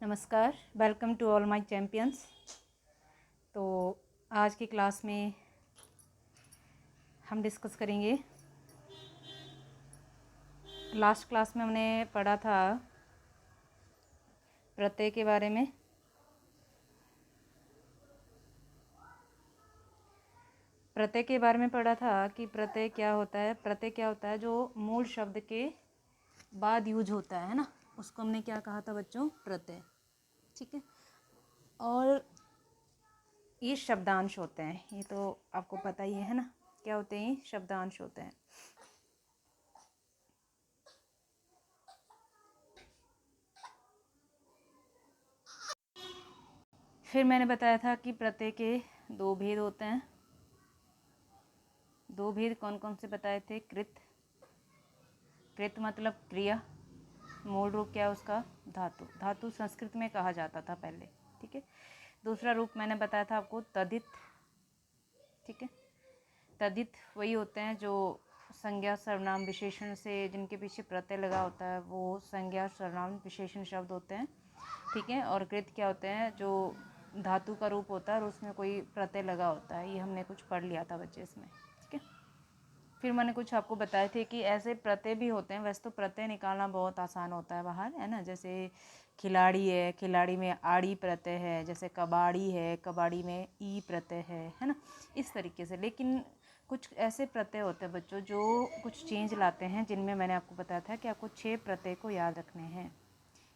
नमस्कार, welcome to all my champions. तो आज की क्लास में हम डिस्कस करेंगे। लास्ट क्लास में हमने पढ़ा था प्रत्यय के बारे में। प्रत्यय के बारे में पढ़ा था कि प्रत्यय क्या होता है। प्रत्यय क्या होता है? जो मूल शब्द के बाद यूज होता है ना, उसको हमने क्या कहा था बच्चों? प्रत्यय। ठीक है। और ये शब्दांश होते हैं, ये तो आपको पता ही है ना, क्या होते हैं? ये शब्दांश होते हैं। फिर मैंने बताया था कि प्रत्यय के दो भेद होते हैं। दो भेद कौन कौन से बताए थे? कृत। कृत मतलब क्रिया, मूल रूप क्या है उसका? धातु। धातु संस्कृत में कहा जाता था पहले। ठीक है। दूसरा रूप मैंने बताया था आपको तदित। ठीक है। तदित वही होते हैं जो संज्ञा सर्वनाम विशेषण से जिनके पीछे प्रत्यय लगा होता है, वो संज्ञा सर्वनाम विशेषण शब्द होते हैं। ठीक है। और कृत क्या होते हैं? जो धातु का रूप होता है और उसमें कोई प्रत्यय लगा होता है। ये हमने कुछ पढ़ लिया था बच्चे इसमें। ठीक है। फिर मैंने कुछ आपको बताए थे कि ऐसे प्रत्यय भी होते हैं। वैसे तो प्रत्यय निकालना बहुत आसान होता है बाहर, है ना। जैसे खिलाड़ी है, खिलाड़ी में आड़ी प्रत्यय है। जैसे कबाड़ी है, कबाड़ी में ई प्रत्यय है ना, इस तरीके से। लेकिन कुछ ऐसे प्रत्यय होते हैं बच्चों जो कुछ चेंज लाते हैं, जिनमें मैंने आपको बताया था कि आपको 6 प्रत्यय को याद रखने हैं।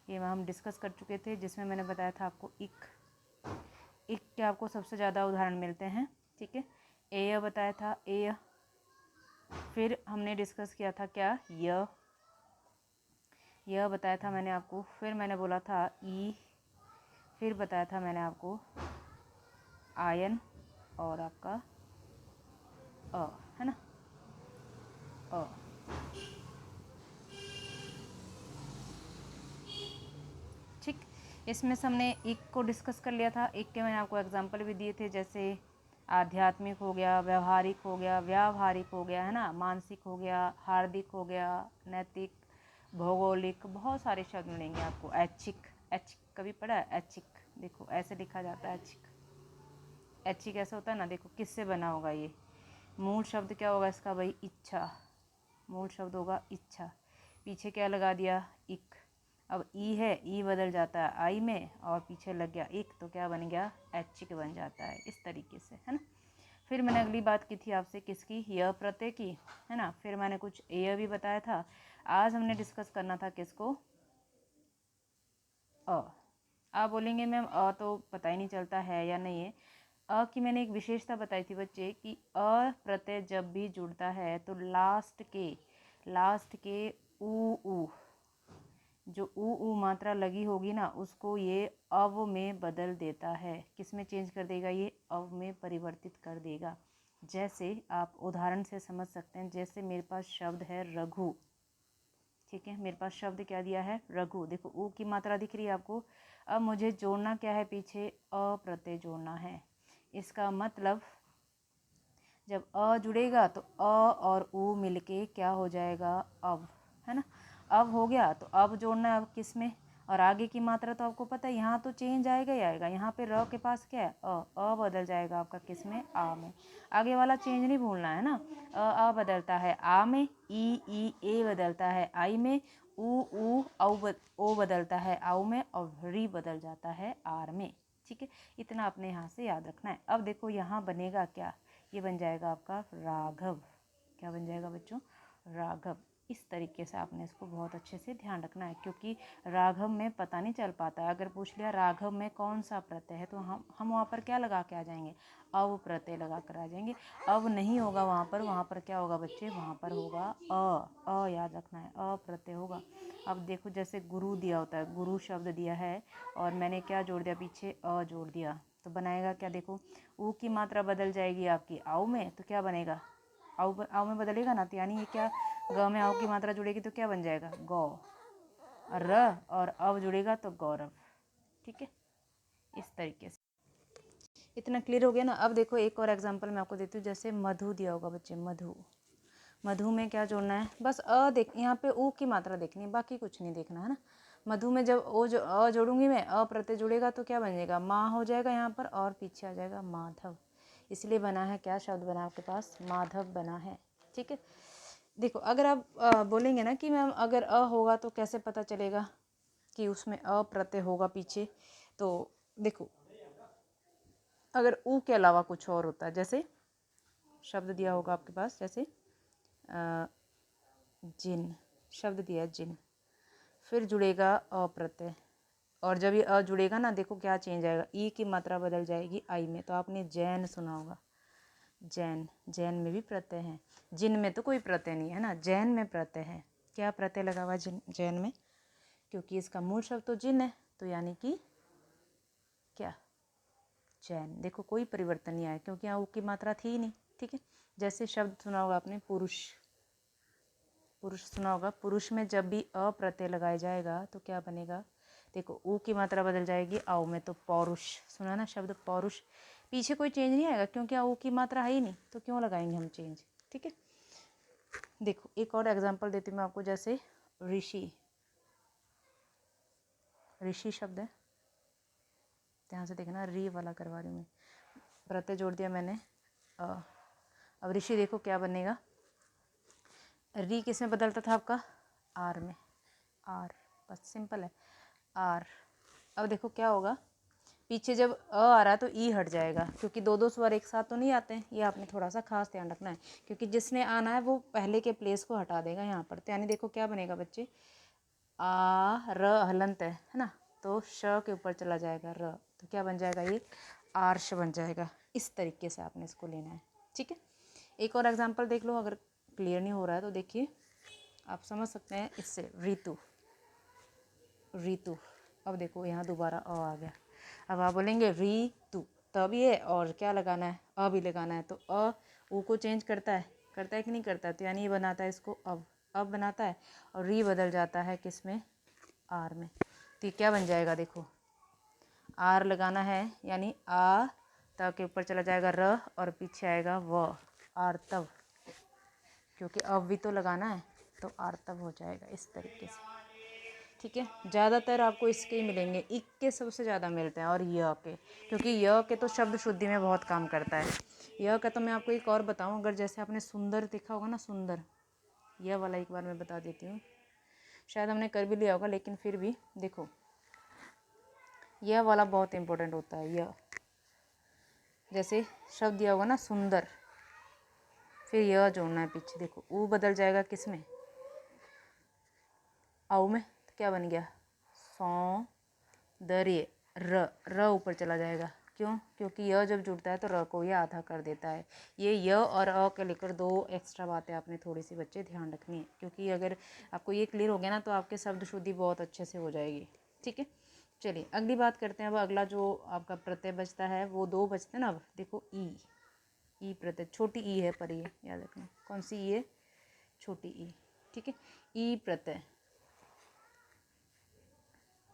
ये हम डिस्कस कर चुके थे, जिसमें मैंने बताया था आपको इक के आपको सबसे ज़्यादा उदाहरण मिलते हैं। ठीक है। एय बताया था, एय। फिर हमने डिस्कस किया था क्या? यह बताया था मैंने आपको। फिर मैंने बोला था ई। फिर बताया था मैंने आपको आयन और आपका अ, है ना, अ। ठीक। इसमें से हमने एक को डिस्कस कर लिया था। एक के मैंने आपको एग्जांपल भी दिए थे, जैसे आध्यात्मिक हो गया, व्यवहारिक हो गया, व्यावहारिक हो गया, है ना, मानसिक हो गया, हार्दिक हो गया, नैतिक, भौगोलिक, बहुत सारे शब्द मिलेंगे आपको। ऐच्छिक, ऐच्छिक कभी पढ़ा है? ऐच्छिक देखो ऐसे लिखा जाता है, ऐच्छिक। ऐच्छिक ऐसा होता है ना, देखो किससे बना होगा ये? मूल शब्द क्या होगा इसका भाई? इच्छा। मूल शब्द होगा इच्छा। पीछे क्या लगा दिया? इक। अब ई है, ई बदल जाता है आई में, और पीछे लग गया इक, तो क्या बन गया? ऐच्छिक बन जाता है, इस तरीके से, है ना। फिर मैंने अगली बात की थी आपसे किसकी? यह प्रत्यय की, है ना। फिर मैंने कुछ एय भी बताया था। आज हमने डिस्कस करना था किसको? अ। आप बोलेंगे मैम अ तो पता ही नहीं चलता है या नहीं है। अ की मैंने एक विशेषता बताई थी बच्चे कि अ प्रत्यय जब भी जुड़ता है तो लास्ट के ऊ जो ऊ मात्रा लगी होगी ना, उसको ये अव में बदल देता है। किस में चेंज कर देगा? ये अव में परिवर्तित कर देगा। जैसे आप उदाहरण से समझ सकते हैं, जैसे मेरे पास शब्द है रघु। ठीक है। मेरे पास शब्द क्या दिया है? रघु। देखो ऊ की मात्रा दिख रही है आपको। अब मुझे जोड़ना क्या है? पीछे अ प्रत्यय जोड़ना है। इसका मतलब जब अ जुड़ेगा तो अ और ऊ मिलके क्या हो जाएगा? अब, है ना। अब हो गया तो अब जोड़ना है। अब किस में? और आगे की मात्रा तो आपको पता है, यहाँ तो चेंज आएगा ही आएगा। यहाँ पे र के पास क्या है? अ बदल जाएगा आपका किस में? आ में। आगे वाला चेंज नहीं भूलना है ना। आ बदलता है आ में, ई ए बदलता है आई में, ऊ ओ बदलता है आउ में, और री बदल जाता है आर में। ठीक है। इतना अपने यहाँ से याद रखना है। अब देखो यहाँ बनेगा क्या? ये बन जाएगा आपका राघव। क्या बन जाएगा बच्चों? राघव। इस तरीके से आपने इसको बहुत अच्छे से ध्यान रखना है, क्योंकि राघव में पता नहीं चल पाता है। अगर पूछ लिया राघव में कौन सा प्रत्यय है, तो हम वहाँ पर क्या लगा के आ जाएंगे? अव प्रत्यय लगा कर आ जाएंगे। अव नहीं होगा वहाँ पर क्या होगा बच्चे? वहाँ पर होगा अ याद रखना है, अ प्रत्यय होगा। अब देखो जैसे गुरु दिया होता है, गुरु शब्द दिया है और मैंने क्या जोड़ दिया? पीछे अ जोड़ दिया, तो बनाएगा क्या? देखो ऊ की मात्रा बदल जाएगी आपकी आउ में, तो क्या बनेगा? आउ में बदलेगा ना, तो यानी ये क्या? ग में आउ की मात्रा जुड़ेगी तो क्या बन जाएगा? गौ। र और अव जुड़ेगा तो गौरव। ठीक है। इस तरीके से इतना क्लियर हो गया ना। अब देखो एक और एग्जांपल मैं आपको देती हूँ। जैसे मधु दिया होगा बच्चे, मधु। मधु में क्या जोड़ना है? बस अ देख, यहाँ पे ऊ की मात्रा देखनी है, बाकी कुछ नहीं देखना है ना। मधु में जब ओ जो अ जोड़ूंगी मैं, अ प्रत्यय जुड़ेगा तो क्या बन जाएगा, माँ हो जाएगा यहाँ पर, और पीछे आ जाएगा माधव। इसलिए बना है, क्या शब्द बना आपके पास, माधव बना है। ठीक है, देखो अगर आप बोलेंगे ना कि मैम अगर अ होगा तो कैसे पता चलेगा कि उसमें अ प्रत्यय होगा पीछे, तो देखो अगर ऊ के अलावा कुछ और होता है, जैसे शब्द दिया होगा आपके पास, जैसे जिन, शब्द दिया है जिन, फिर जुड़ेगा अ प्रत्यय, और जब ये अ जुड़ेगा ना, देखो क्या चेंज आएगा, ई की मात्रा बदल जाएगी आई में। तो आपने जैन सुना होगा, जैन, जैन में भी प्रत्यय है, जिन में तो कोई प्रत्यय नहीं है ना, जैन में प्रत्यय है। क्या प्रत्यय लगा हुआ जिन, जैन में, क्योंकि इसका मूल शब्द तो जिन है, तो यानी कि क्या, जैन। देखो कोई परिवर्तन नहीं आया, क्योंकि यहाँ ऊ की मात्रा थी ही नहीं। ठीक है, जैसे शब्द सुना होगा आपने पुरुष, पुरुष सुना होगा, पुरुष में जब भी अ प्रत्यय लगाया जाएगा तो क्या बनेगा, देखो ऊ की मात्रा बदल जाएगी आओ में, तो पौरुष, सुना ना शब्द पौरुष, पीछे कोई चेंज नहीं आएगा क्योंकि ऊ की मात्रा है ही नहीं, तो क्यों लगाएंगे हम चेंज। ठीक है, देखो एक और एग्जांपल देती हूँ मैं आपको, जैसे ऋषि, ऋषि शब्द है, ध्यान से देखना, री वाला करवा रही हूँ मैं, प्रत्यय जोड़ दिया मैंने अब ऋषि देखो क्या बनेगा, री किस में बदलता था आपका, आर में, आर, बस सिंपल है, आर। अब देखो क्या होगा, पीछे जब अ आ रहा है तो ई हट जाएगा, क्योंकि दो दो स्वर एक साथ तो नहीं आते हैं, ये आपने थोड़ा सा खास ध्यान रखना है, क्योंकि जिसने आना है वो पहले के प्लेस को हटा देगा यहाँ पर। तो यानी देखो क्या बनेगा बच्चे, आ र हलंत है ना, तो श के ऊपर चला जाएगा र, तो क्या बन जाएगा, ये आर्ष बन जाएगा। इस तरीके से आपने इसको लेना है। ठीक है, एक और एग्जाम्पल देख लो, अगर क्लियर नहीं हो रहा है तो देखिए आप समझ सकते हैं इससे, ऋतु, ऋतु। अब देखो यहाँ दोबारा अ आ गया, अब आप बोलेंगे ऋतु, तब ये और क्या लगाना है, अ भी लगाना है, तो अ ऊ को चेंज करता है कि नहीं करता है, तो यानी ये बनाता है इसको अब बनाता है, और री बदल जाता है किस में, आर में। तो ये क्या बन जाएगा, देखो आर लगाना है, यानी आ त के ऊपर चला जाएगा र, और पीछे आएगा व, आर्तव, क्योंकि अब भी तो लगाना है, तो आर्तव हो जाएगा इस तरीके से। ठीक है, ज़्यादातर आपको इसके ही मिलेंगे, इक के सबसे ज़्यादा मिलते हैं, और य के, क्योंकि य के तो शब्द शुद्धि में बहुत काम करता है। य का तो मैं आपको एक और बताऊं, अगर जैसे आपने सुंदर देखा होगा ना, सुंदर, यह वाला एक बार मैं बता देती हूँ, शायद हमने कर भी लिया होगा, लेकिन फिर भी देखो यह वाला बहुत इंपॉर्टेंट होता है। यह जैसे शब्द दिया होगा ना सुंदर, फिर यह जोड़ना है पीछे, देखो ऊ बदल जाएगा किस में, आओ में, तो क्या बन गया, सौंदर्य, र ऊपर चला जाएगा, क्यों, क्योंकि यह जब जुड़ता है तो र को यह आधा कर देता है। ये य और अ के लेकर दो एक्स्ट्रा बातें आपने थोड़ी सी बच्चे ध्यान रखनी है, क्योंकि अगर आपको ये क्लियर हो गया ना तो आपके शब्द शुद्धि बहुत अच्छे से हो जाएगी। ठीक है, चलिए अगली बात करते हैं। अब अगला जो आपका प्रत्यय बचता है वो दो बचते हैं ना। अब देखो ई प्रत्यय, छोटी ई है पर, ये याद रखना, कौन सी ई है, छोटी ई। ठीक है, ई प्रत्यय,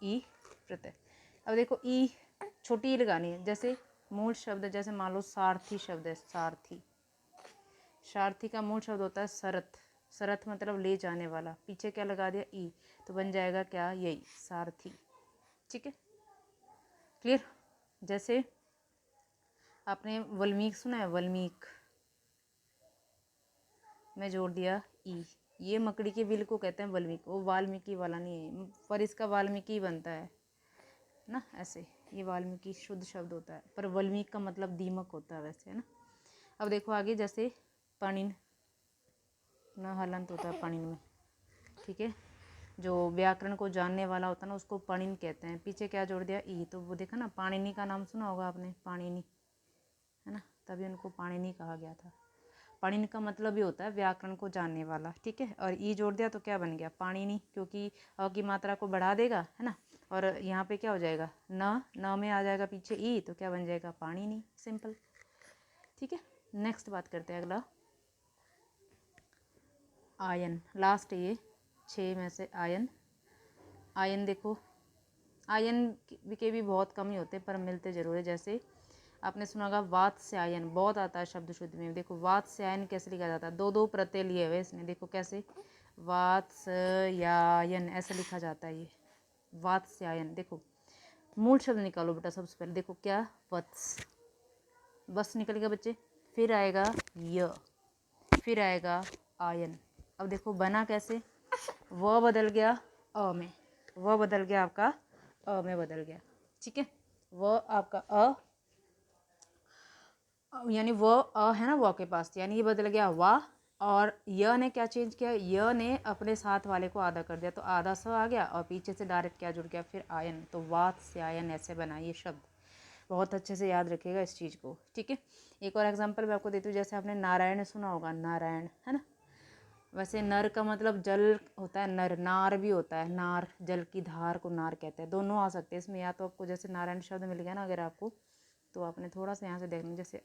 ई प्रत्यय। अब देखो ई छोटी ई लगानी है, जैसे मूल शब्द, जैसे मान लो सारथी शब्द है, सारथी, सारथी का मूल शब्द होता है सरथ, सरथ मतलब ले जाने वाला, पीछे क्या लगा दिया, ई, तो बन जाएगा क्या, यही सारथी। ठीक है, क्लियर। जैसे आपने वल्मीक सुना है, वल्मीक में जोड़ दिया ई, ये मकड़ी के बिल को कहते हैं वल्मीक, वो वाल्मीकि वाला नहीं है, पर इसका वाल्मीकि बनता है ना, ऐसे ये वाल्मीकि शुद्ध शब्द होता है, पर वल्मीक का मतलब दीमक होता है वैसे, है ना। अब देखो आगे, जैसे पणिन, न हलंत होता है पणिन में। ठीक है, जो व्याकरण को जानने वाला होता है ना उसको पणिन कहते हैं, पीछे क्या जोड़ दिया, ई, तो वो देखा ना, पाणिनि का नाम सुना होगा आपने, पाणिनि, है ना, तभी उनको पाणिनि कहा गया था। पाणिनि का मतलब ही होता है व्याकरण को जानने वाला। ठीक है, और ई जोड़ दिया तो क्या बन गया, पाणिनि, क्योंकि अ की मात्रा को बढ़ा देगा, है ना, और यहाँ पे क्या हो जाएगा, न में आ जाएगा पीछे ई, तो क्या बन जाएगा, पाणिनि, सिंपल। ठीक है, नेक्स्ट बात करते हैं, अगला आयन, लास्ट ये 6 में से आयन। आयन देखो, आयन के भी बहुत कम ही होते हैं पर मिलते जरूर है। जैसे आपने सुना होगा वात्स्यायन, बहुत आता है शब्द शुद्धि में। देखो वात्स्यायन कैसे लिखा जाता है, दो दो प्रत्यय लिए हुए इसने, देखो कैसे, वात्स्यायन ऐसे लिखा जाता है ये, वात्स्यायन। देखो मूल शब्द निकालो बेटा सबसे पहले। देखो क्या, वत्स, बस निकलेगा बच्चे, फिर आएगा य, फिर आएगा आयन। अब देखो बना कैसे, व बदल गया अ में, व बदल गया आपका अ में बदल गया, ठीक है। व आपका अ, यानी वो अ है ना व के पास, यानी ये बदल गया वा, और य ने क्या चेंज किया, य ने अपने साथ वाले को आधा कर दिया, तो आधा स आ गया और पीछे से डायरेक्ट क्या जुड़ गया, फिर आयन। तो वात्स्यायन ऐसे बना ये शब्द। बहुत अच्छे से याद रखिएगा इस चीज़ को, ठीक है। एक और एग्जांपल मैं आपको देती हूँ, जैसे आपने नारायण सुना होगा, नारायण है ना। वैसे नर का मतलब जल होता है, नर, नार भी होता है, नार जल की धार को नार कहते हैं, दोनों आ सकते हैं इसमें। या तो आपको जैसे नारायण शब्द मिल गया ना अगर आपको, तो आपने थोड़ा सा यहाँ से देखना, जैसे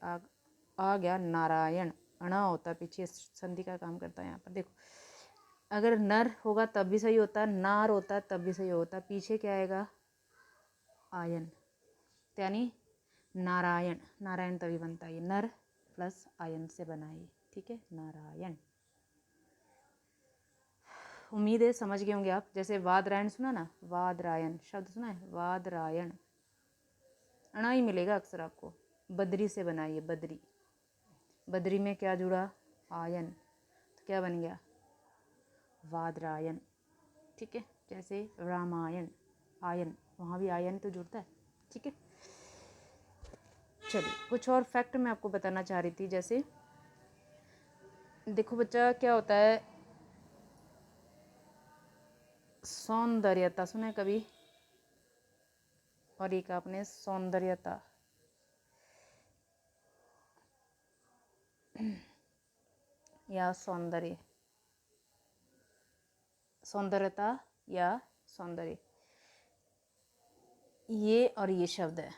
आ गया नारायण, अणा होता है पीछे, संधि का काम करता है यहाँ पर। देखो अगर नर होगा तब भी सही होता है, नार होता है तब भी सही होता है, पीछे क्या आएगा, आयन, यानी नारायण, नारायण तभी बनता है, ये नर प्लस आयन से बना है, ठीक है, नारायण। उम्मीद है समझ गए होंगे आप। जैसे वादरायण सुना ना, वादरायण शब्द सुना है, वादरायण, अणा ही मिलेगा अक्सर आपको। बद्री से बना है, बद्री, बद्री में क्या जुड़ा, आयन, तो क्या बन गया, वादरायण, ठीक है। जैसे रामायण, आयन, वहाँ भी आयन तो जुड़ता है, ठीक है। चलिए कुछ और फैक्ट मैं आपको बताना चाह रही थी। जैसे देखो बच्चा, क्या होता है, सौंदर्यता सुना है कभी, और एक आपने सौंदर्यता, या सौंदर्य, सौंदर्यता या सौंदर्य, ये और ये शब्द है।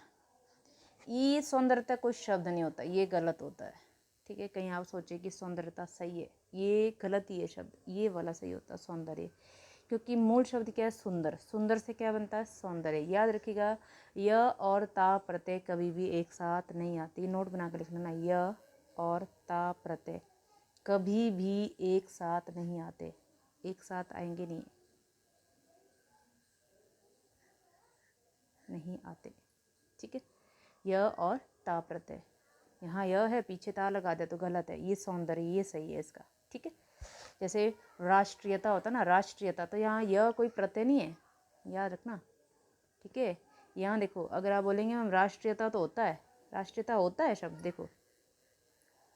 ये सौंदर्यता कोई शब्द नहीं होता, ये गलत होता है, ठीक है। कहीं आप सोचे कि सौंदर्यता सही है, ये गलत ही है शब्द, ये वाला सही होता है सौंदर्य, क्योंकि मूल शब्द क्या है, सुंदर, सुंदर से क्या बनता है, सौंदर्य। याद रखिएगा, य और ता प्रत्यय कभी भी एक साथ नहीं आती, नोट बना कर लिख लेना, य और ता प्रत्यय कभी भी एक साथ नहीं आते, एक साथ आएंगे नहीं, नहीं आते, ठीक है। य और ता प्रत्यय, यहाँ य है पीछे ता लगा दे तो गलत है, ये सौंदर्य, ये सही है इसका, ठीक है। जैसे राष्ट्रीयता होता ना, राष्ट्रीयता, तो यहाँ य कोई प्रत्यय नहीं है, याद रखना, ठीक है। यहाँ देखो अगर आप बोलेंगे मैम राष्ट्रीयता, तो होता है, राष्ट्रीयता होता है शब्द, देखो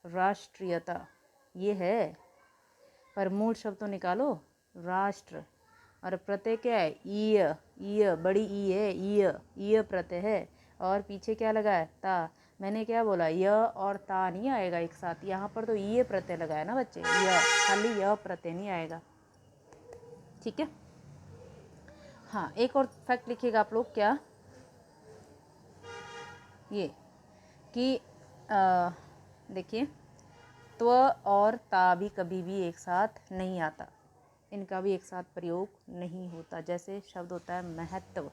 राष्ट्रीयता ये है, पर मूल शब्द तो निकालो, राष्ट्र, और प्रत्यय क्या है, ईय, ईय, बड़ी ई है, ईय, ईय प्रत्यय है, और पीछे क्या लगा है, ता। मैंने क्या बोला, य और ता नहीं आएगा एक साथ, यहाँ पर तो ईय प्रत्यय लगा है ना बच्चे, य, खाली य प्रत्यय नहीं आएगा, ठीक है। हाँ एक और फैक्ट लिखिएगा आप लोग, क्या, ये कि देखिए, त्व और ता भी कभी भी एक साथ नहीं आता, इनका भी एक साथ प्रयोग नहीं होता। जैसे शब्द होता है महत्व,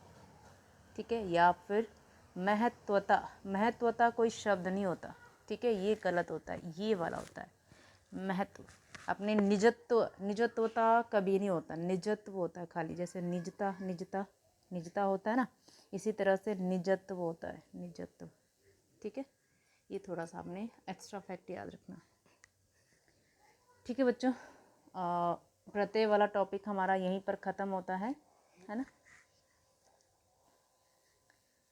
ठीक है, या फिर महत्वता, महत्वता कोई शब्द नहीं होता, ठीक है, ये गलत होता है, ये वाला होता है महत्व। अपने निजत्व, निजत्वता कभी नहीं होता, निजत्व होता है खाली, जैसे निजता, निजता, निजता होता है ना, इसी तरह से निजत्व होता है, निजत्व, ठीक है। ये थोड़ा सा आपने एक्स्ट्रा फैक्ट याद रखना, ठीक है बच्चों। प्रत्यय वाला टॉपिक हमारा यहीं पर ख़त्म होता है ना।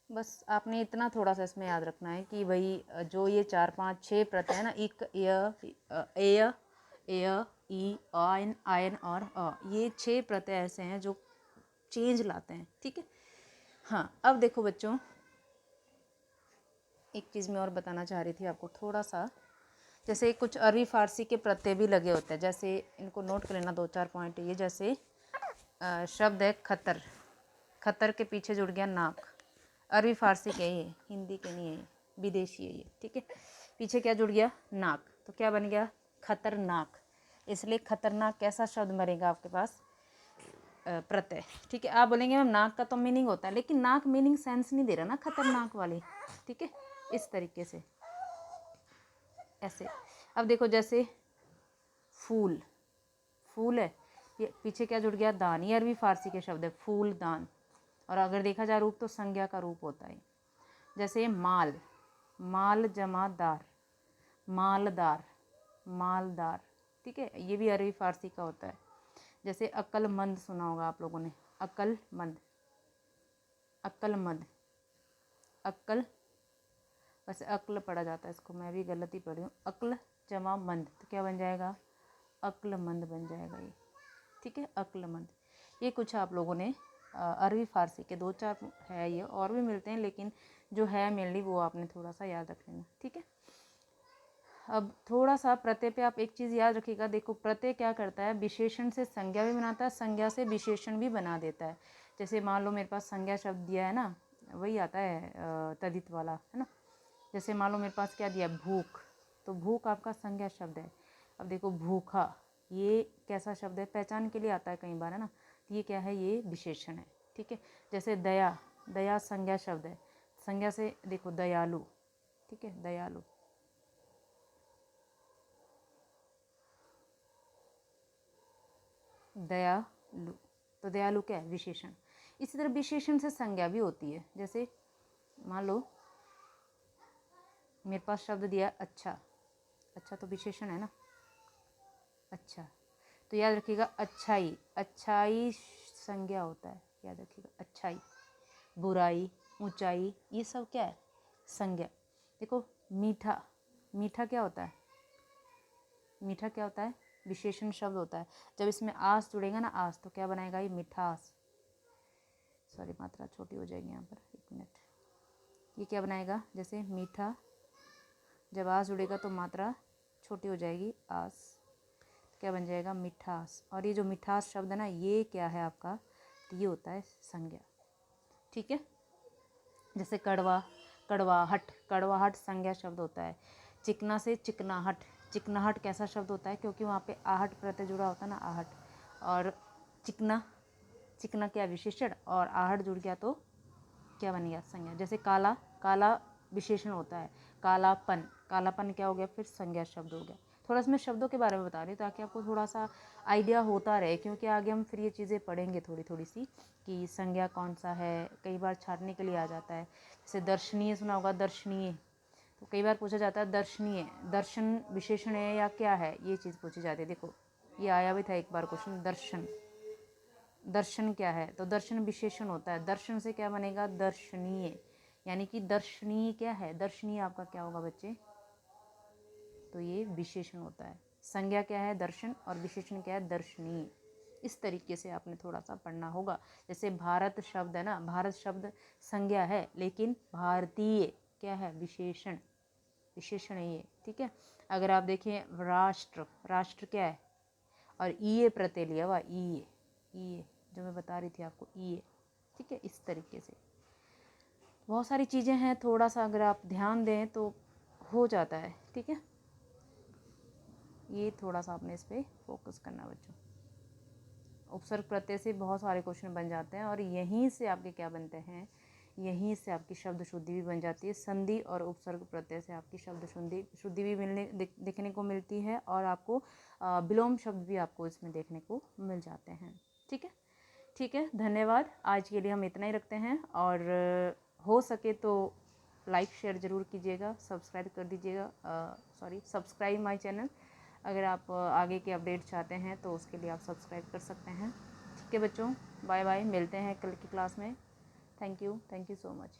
बस आपने इतना थोड़ा सा इसमें याद रखना है कि भाई जो ये 4 5 6 प्रत्यय है ना, इक, एय, ई, आयन, आयन और ये 6 प्रत्यय ऐसे हैं जो चेंज लाते हैं, ठीक है। हाँ अब देखो बच्चों, एक चीज़ मैं और बताना चाह रही थी आपको थोड़ा सा, जैसे कुछ अरबी फारसी के प्रत्यय भी लगे होते हैं, जैसे इनको नोट कर लेना 2 4 पॉइंट। ये जैसे शब्द है खतर, खतर के पीछे जुड़ गया नाक, अरबी फारसी के, ये हिंदी के नहीं है, विदेशी है ये, ठीक है। पीछे क्या जुड़ गया, नाक, तो क्या बन गया, खतरनाक। इसलिए खतरनाक कैसा शब्द मरेगा आपके पास, प्रत्यय, ठीक है। आप बोलेंगे मैम नाक का तो मीनिंग होता है, लेकिन नाक मीनिंग सेंस नहीं दे रहा ना खतरनाक वाली, ठीक है, इस तरीके से ऐसे। अब देखो जैसे फूल, फूल है, ये पीछे क्या जुड़ गया, दान, ये अरबी फारसी के शब्द है, फूल दान, और अगर देखा जाए रूप तो संज्ञा का रूप होता है। जैसे माल, माल जमा दार, मालदार, मालदार, ठीक है, ये भी अरबी फारसी का होता है। जैसे अक्लमंद सुना होगा आप लोगों ने, अक्लमंद, अक्लमंद, अक्ल, वैसे अक्ल पढ़ा जाता है इसको, मैं भी गलत ही पढ़ी हूँ। अक्ल जमा मंद तो क्या बन जाएगा, अक्लमंद बन जाएगा ये, ठीक है, अक्लमंद। ये कुछ आप लोगों ने अरबी फारसी के 2-4 है, ये और भी मिलते हैं, लेकिन जो है मेनली वो आपने थोड़ा सा याद रख लेना, ठीक है। अब थोड़ा सा प्रत्यय पे आप एक चीज़ याद रखिएगा। देखो प्रत्यय क्या करता है, विशेषण से संज्ञा भी बनाता है, संज्ञा से विशेषण भी बना देता है। जैसे मान लो मेरे पास संज्ञा शब्द दिया है ना, वही आता है तदित वाला, है ना। जैसे मान लो मेरे पास क्या दिया, भूख, तो भूख आपका संज्ञा शब्द है। अब देखो भूखा, ये कैसा शब्द है, पहचान के लिए आता है कई बार, है ना, तो ये क्या है, ये विशेषण है, ठीक है। जैसे दया, दया संज्ञा शब्द है, संज्ञा से देखो दयालु, ठीक है, दयालु, दयालु, तो दयालु क्या है, विशेषण। इसी तरह विशेषण से संज्ञा भी होती है। जैसे मान लो मेरे पास शब्द दिया अच्छा, अच्छा तो विशेषण है ना, अच्छा, तो याद रखिएगा अच्छाई, अच्छाई संज्ञा होता है, याद रखिएगा, अच्छाई, बुराई, ऊंचाई, ये सब क्या है, संज्ञा। देखो मीठा, मीठा क्या होता है, मीठा क्या होता है, विशेषण शब्द होता है। जब इसमें आस जुड़ेगा ना, आस, तो क्या बनाएगा, ये मिठास, सॉरी मात्रा छोटी हो जाएगी यहाँ पर, 1 मिनट, ये क्या बनाएगा, जैसे मीठा, जब आस जुड़ेगा तो मात्रा छोटी हो जाएगी, आस, क्या बन जाएगा, मिठास। और ये जो मिठास शब्द है ना, ये क्या है आपका, ये होता है संज्ञा, ठीक है। जैसे कड़वा, कड़वाहट, कड़वाहट संज्ञा शब्द होता है। चिकना से चिकनाहट, चिकनाहट कैसा शब्द होता है, क्योंकि वहाँ पे आहट प्रत्यय जुड़ा होता है ना, आहट, और चिकना, चिकना क्या विशेषण, और आहट जुड़ गया तो क्या बन गया, संज्ञा। जैसे काला, काला विशेषण होता है, कालापन, कालापन क्या हो गया, फिर संज्ञा शब्द हो गया। थोड़ा इसमें शब्दों के बारे में बता रही हूँ ताकि आपको थोड़ा सा आइडिया होता रहे, क्योंकि आगे हम फिर ये चीज़ें पढ़ेंगे थोड़ी थोड़ी सी कि संज्ञा कौन सा है, कई बार छाटने के लिए आ जाता है। जैसे दर्शनीय सुना होगा, दर्शनीय, तो कई बार पूछा जाता है दर्शनीय, दर्शन विशेषण है या क्या है, ये चीज़ पूछी जाती है। देखो ये आया भी था एक बार क्वेश्चन, दर्शन, दर्शन क्या है, तो दर्शन विशेषण होता है। दर्शन से क्या बनेगा, दर्शनीय, यानी कि दर्शनीय क्या है, दर्शनीय आपका क्या होगा बच्चे, तो ये विशेषण होता है। संज्ञा क्या है, दर्शन, और विशेषण क्या है, दर्शनीय। इस तरीके से आपने थोड़ा सा पढ़ना होगा। जैसे भारत शब्द है ना, भारत शब्द संज्ञा है, लेकिन भारतीय क्या है, विशेषण, विशेषण है ये, ठीक है। अगर आप देखें राष्ट्र, राष्ट्र क्या है, और ईए प्रत्यय लिया हुआ, ईए, ईए जो मैं बता रही थी आपको, ईए, ठीक है। इस तरीके से बहुत सारी चीज़ें हैं, थोड़ा सा अगर आप ध्यान दें तो हो जाता है, ठीक है। ये थोड़ा सा आपने इस पर फोकस करना बच्चों। उपसर्ग प्रत्यय से बहुत सारे क्वेश्चन बन जाते हैं, और यहीं से आपके क्या बनते हैं, यहीं से आपकी शब्द शुद्धि भी बन जाती है। संधि और उपसर्ग प्रत्यय से आपकी शब्द शुद्धि भी देखने को मिलती है, और आपको विलोम शब्द भी आपको इसमें देखने को मिल जाते हैं, ठीक है। ठीक है, धन्यवाद। आज के लिए हम इतना ही रखते हैं, और हो सके तो लाइक शेयर ज़रूर कीजिएगा, सब्सक्राइब कर दीजिएगा, सब्सक्राइब माय चैनल। अगर आप आगे के अपडेट चाहते हैं तो उसके लिए आप सब्सक्राइब कर सकते हैं, ठीक है बच्चों। बाय बाय, मिलते हैं कल की क्लास में। Thank you so much.